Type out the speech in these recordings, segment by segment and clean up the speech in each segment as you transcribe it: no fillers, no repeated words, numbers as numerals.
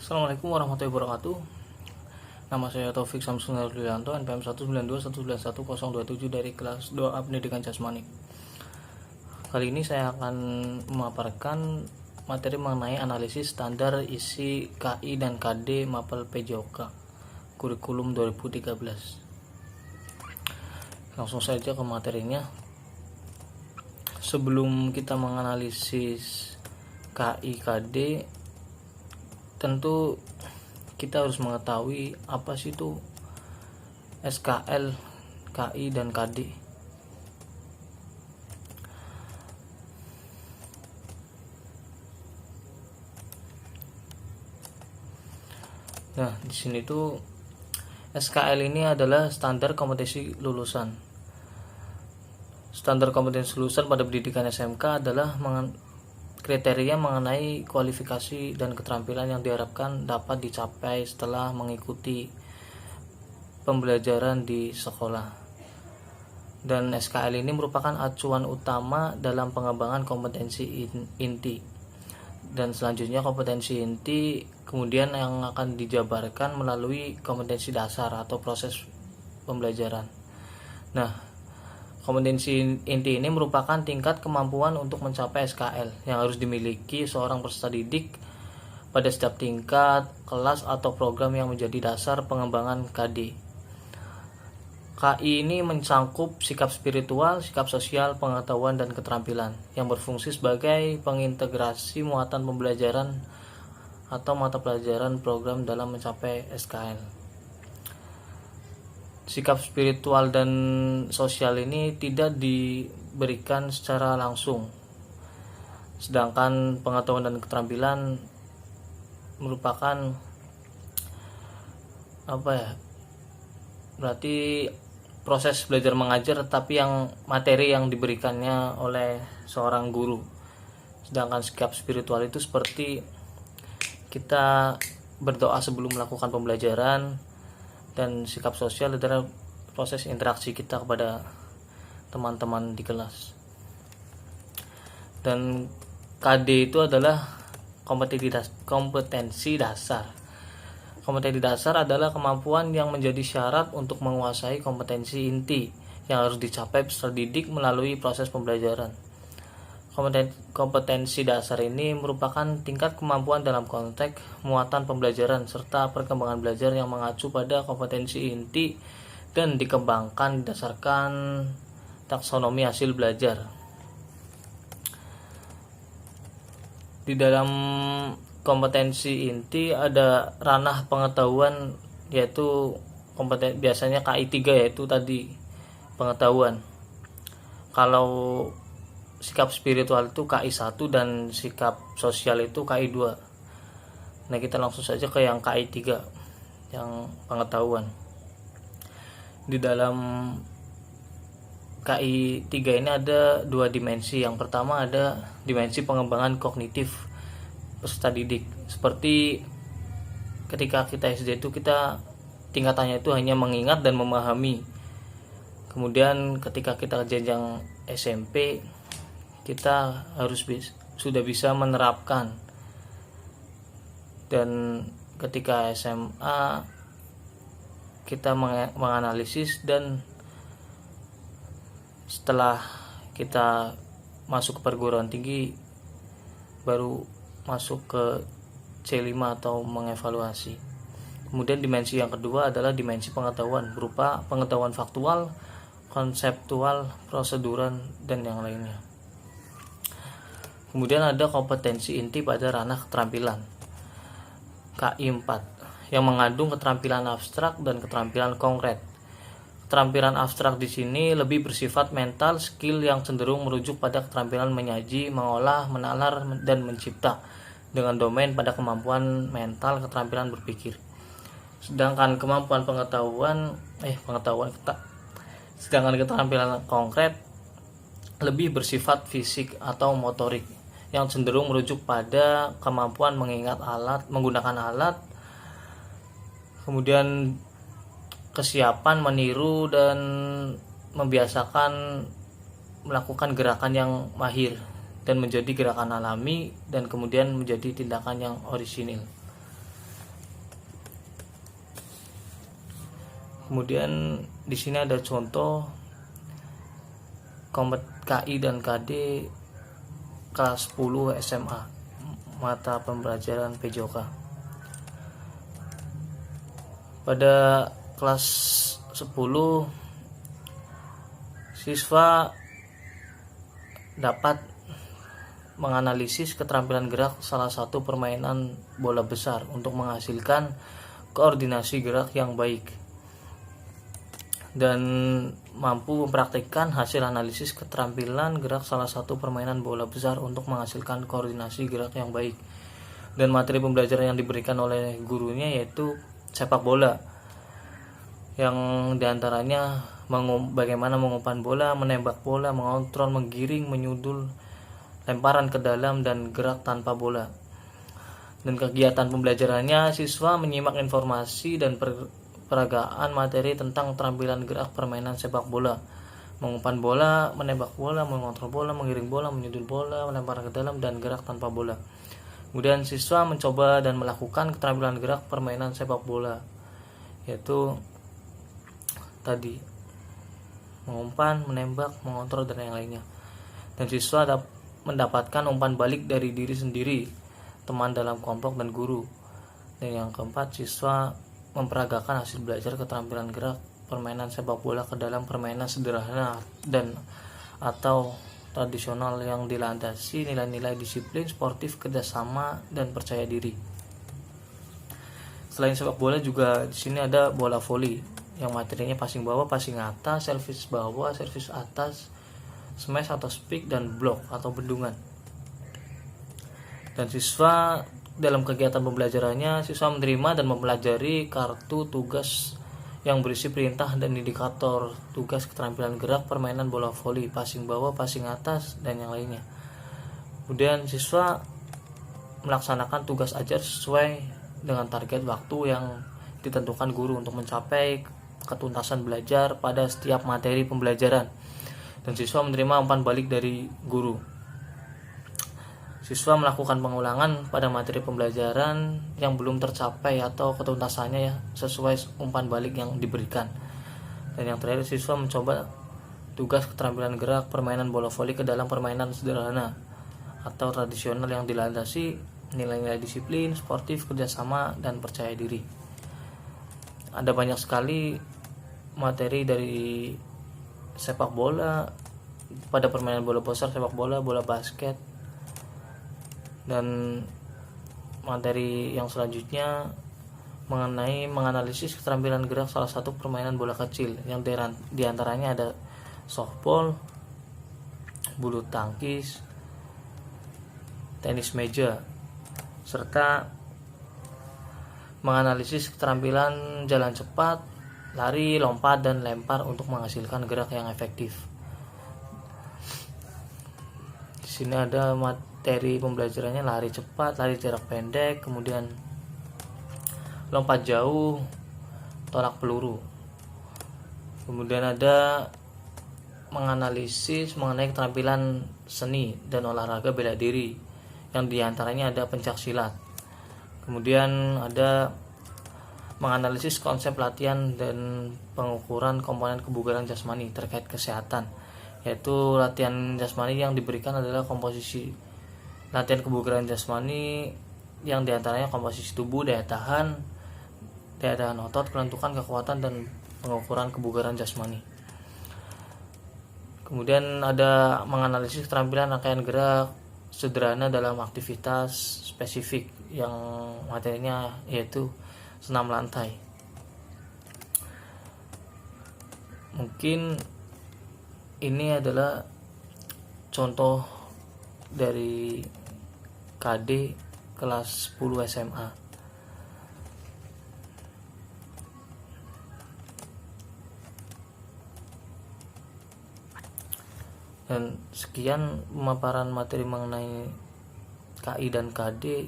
Assalamualaikum warahmatullahi wabarakatuh. Nama saya Taufik Samsul Nurlianto, NPM 19219111027 dari kelas 2A Pendidikan Jasmani. Kali ini saya akan memaparkan materi mengenai analisis standar isi KI dan KD Mapel PJOK kurikulum 2013. Langsung saja ke materinya. Sebelum kita menganalisis KI KD, tentu kita harus mengetahui apa sih itu SKL, KI, dan KD. Nah, di sini tuh SKL ini adalah standar kompetensi lulusan. Standar kompetensi lulusan pada pendidikan SMK adalah kriteria mengenai kualifikasi dan keterampilan yang diharapkan dapat dicapai setelah mengikuti pembelajaran di sekolah. Dan SKL ini merupakan acuan utama dalam pengembangan kompetensi inti. Dan selanjutnya kompetensi inti kemudian yang akan dijabarkan melalui kompetensi dasar atau proses pembelajaran. Nah, kompetensi inti ini merupakan tingkat kemampuan untuk mencapai SKL yang harus dimiliki seorang peserta didik pada setiap tingkat, kelas, atau program yang menjadi dasar pengembangan KD. KI ini mencangkup sikap spiritual, sikap sosial, pengetahuan, dan keterampilan yang berfungsi sebagai pengintegrasi muatan pembelajaran atau mata pelajaran program dalam mencapai SKL. Sikap spiritual dan sosial ini tidak diberikan secara langsung, sedangkan pengetahuan dan keterampilan merupakan berarti proses belajar mengajar, tetapi yang materi yang diberikannya oleh seorang guru. Sedangkan sikap spiritual itu seperti kita berdoa sebelum melakukan pembelajaran, dan sikap sosial adalah proses interaksi kita kepada teman-teman di kelas. Dan KD itu adalah kompetensi dasar. Kompetensi dasar adalah kemampuan yang menjadi syarat untuk menguasai kompetensi inti yang harus dicapai peserta didik melalui proses pembelajaran. Kompetensi dasar ini merupakan tingkat kemampuan dalam konteks muatan pembelajaran serta perkembangan belajar yang mengacu pada kompetensi inti dan dikembangkan berdasarkan taksonomi hasil belajar. Di dalam kompetensi inti ada ranah pengetahuan, yaitu biasanya KI 3, yaitu tadi pengetahuan. Kalau sikap spiritual itu KI 1 dan sikap sosial itu KI 2. Nah, kita langsung saja ke yang KI 3, yang pengetahuan. Di dalam KI 3 ini ada dua dimensi. Yang pertama ada dimensi pengembangan kognitif peserta didik. Seperti ketika kita SD itu kita tingkatannya itu hanya mengingat dan memahami. Kemudian ketika kita jenjang SMP, kita harus sudah bisa menerapkan. Dan ketika SMA kita menganalisis, dan setelah kita masuk ke perguruan tinggi baru masuk ke C5 atau mengevaluasi. Kemudian dimensi yang kedua adalah dimensi pengetahuan berupa pengetahuan faktual, konseptual, prosedural, dan yang lainnya. Kemudian ada kompetensi inti pada ranah keterampilan KI 4 yang mengandung keterampilan abstrak dan keterampilan konkret. Keterampilan abstrak di sini lebih bersifat mental skill yang cenderung merujuk pada keterampilan menyaji, mengolah, menalar, dan mencipta dengan domain pada kemampuan mental, keterampilan berpikir. Sedangkan sedangkan keterampilan konkret lebih bersifat fisik atau motorik yang cenderung merujuk pada kemampuan menggunakan alat, kemudian kesiapan meniru dan membiasakan melakukan gerakan yang mahir dan menjadi gerakan alami dan kemudian menjadi tindakan yang orisinil. Kemudian di sini ada contoh KI dan KD kelas 10 SMA, mata pembelajaran PJOK. Pada kelas 10 siswa dapat menganalisis keterampilan gerak salah satu permainan bola besar untuk menghasilkan koordinasi gerak yang baik, dan mampu mempraktikkan hasil analisis keterampilan gerak salah satu permainan bola besar untuk menghasilkan koordinasi gerak yang baik. Dan materi pembelajaran yang diberikan oleh gurunya yaitu sepak bola, yang diantaranya bagaimana mengumpan bola, menembak bola, mengontrol, menggiring, menyundul, lemparan ke dalam, dan gerak tanpa bola. Dan kegiatan pembelajarannya, siswa menyimak informasi dan peragaan materi tentang keterampilan gerak permainan sepak bola, mengumpan bola, menembak bola, mengontrol bola, menggiring bola, menyundul bola, melempar ke dalam, dan gerak tanpa bola. Kemudian siswa mencoba dan melakukan keterampilan gerak permainan sepak bola, yaitu tadi mengumpan, menembak, mengontrol, dan yang lainnya. Dan siswa mendapatkan umpan balik dari diri sendiri, teman dalam kelompok, dan guru. Dan yang keempat, siswa memperagakan hasil belajar keterampilan gerak permainan sepak bola ke dalam permainan sederhana dan atau tradisional yang dilandasi nilai-nilai disiplin, sportif, kerjasama, dan percaya diri. Selain sepak bola juga di sini ada bola voli yang materinya passing bawah, passing atas, servis bawah, servis atas, smash atau speak, dan block atau bendungan. Dan siswa dalam kegiatan pembelajarannya, siswa menerima dan mempelajari kartu tugas yang berisi perintah dan indikator tugas keterampilan gerak permainan bola voli, passing bawah, passing atas, dan yang lainnya. Kemudian siswa melaksanakan tugas ajar sesuai dengan target waktu yang ditentukan guru untuk mencapai ketuntasan belajar pada setiap materi pembelajaran. Dan siswa menerima umpan balik dari guru. Siswa melakukan pengulangan pada materi pembelajaran yang belum tercapai atau ketuntasannya ya sesuai umpan balik yang diberikan. Dan yang terakhir, siswa mencoba tugas keterampilan gerak permainan bola voli ke dalam permainan sederhana atau tradisional yang dilandasi nilai-nilai disiplin, sportif, kerjasama, dan percaya diri. Ada banyak sekali materi dari sepak bola pada permainan bola besar, sepak bola, bola basket. Dan materi yang selanjutnya mengenai menganalisis keterampilan gerak salah satu permainan bola kecil yang diantaranya ada softball, bulu tangkis, tenis meja, serta menganalisis keterampilan jalan cepat, lari, lompat, dan lempar untuk menghasilkan gerak yang efektif. Di sini ada materi pembelajarannya lari cepat, lari jarak pendek, kemudian lompat jauh, tolak peluru. Kemudian ada menganalisis mengenai keterampilan seni dan olahraga bela diri yang diantaranya ada pencak silat. Kemudian ada menganalisis konsep latihan dan pengukuran komponen kebugaran jasmani terkait kesehatan, yaitu latihan jasmani yang diberikan adalah komposisi latihan kebugaran jasmani yang diantaranya komposisi tubuh, daya tahan otot, kelentukan, kekuatan, dan pengukuran kebugaran jasmani. Kemudian ada menganalisis keterampilan rangkaian gerak sederhana dalam aktivitas spesifik yang materinya yaitu senam lantai. Mungkin ini adalah contoh dari KD kelas 10 SMA. Dan sekian pemaparan materi mengenai KI dan KD.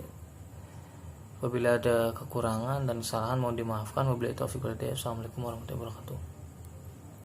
Apabila ada kekurangan dan kesalahan mohon dimaafkan. Wabillahi taufiq wal hidayah. Assalamualaikum warahmatullahi wabarakatuh.